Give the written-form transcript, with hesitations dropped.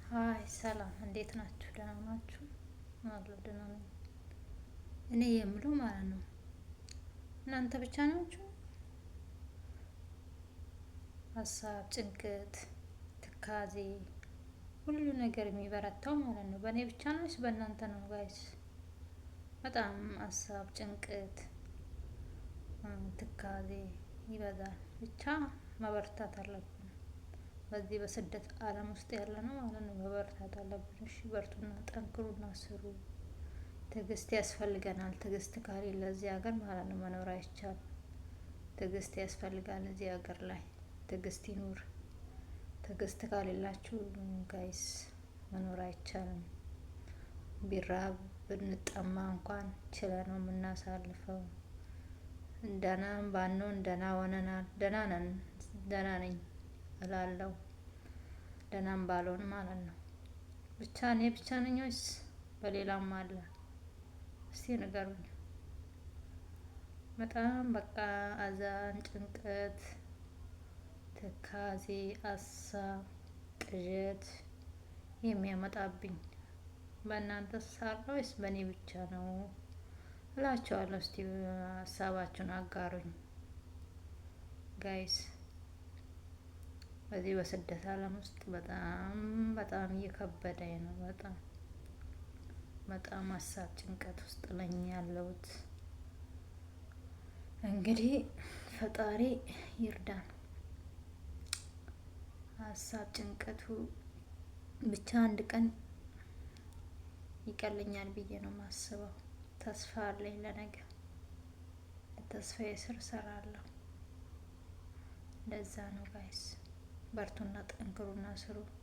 ሀይ ሰላም፣ እንዴት ናችሁ? ደህና ናችሁ? አለሁ ደህና ነኝ። እኔ የምለው ማለት ነው እናንተ ብቻ ናችሁ ሀሳብ፣ ጭንቀት፣ ትካዜ ሁሉ ነገር የሚበረታው ማለት ነው በእኔ ብቻ ነው ወይስ በእናንተ ነው ጋይስ? በጣም ሀሳብ፣ ጭንቀት፣ ትካዜ ይበዛል። ብቻ መበርታት አለብን። በዚህ በስደት ዓለም ውስጥ ያለ ነው ማለት ነው መበርታት አለብን። እሺ በርቱና ጠንክሩና ስሩ። ትዕግስት ያስፈልገናል። ትዕግስት ከሌለ እዚህ ሀገር ማለት ነው መኖር አይቻልም። ትዕግስት ያስፈልጋል እዚህ ሀገር ላይ ትዕግስት ይኑር። ትዕግስት ከሌላችሁ ጋይስ መኖር አይቻልም። ቢራብ ብንጠማ እንኳን ችለን ነው የምናሳልፈው። ደህናም ባንሆን ደህና ሆነናል። ደህና ነን፣ ደህና ነኝ እላለሁ። ደህናም ባልሆን ማለት ነው። ብቻ እኔ ብቻ ነኝ ወይስ በሌላም አለ? እስቲ ንገሩኝ። በጣም በቃ አዛን፣ ጭንቀት፣ ትካዜ፣ ሀሳብ፣ ቅዠት የሚያመጣብኝ በእናንተ ሳለ ወይስ በእኔ ብቻ ነው እላቸዋለሁ። እስቲ ሀሳባችሁን አጋሩኝ ጋይስ። በዚህ በስደት ዓለም ውስጥ በጣም በጣም እየከበደኝ ነው። በጣም በጣም ሀሳብ ጭንቀት ውስጥ ነኝ ያለሁት። እንግዲህ ፈጣሪ ይርዳን። ሀሳብ ጭንቀቱ ብቻ አንድ ቀን ይቀለኛል ብዬ ነው የማስበው። ተስፋ አለኝ ለነገ። ተስፋዬ ስር እሰራለሁ። ለዛ ነው ጋይስ። በርቱና ጠንክሩና ስሩ።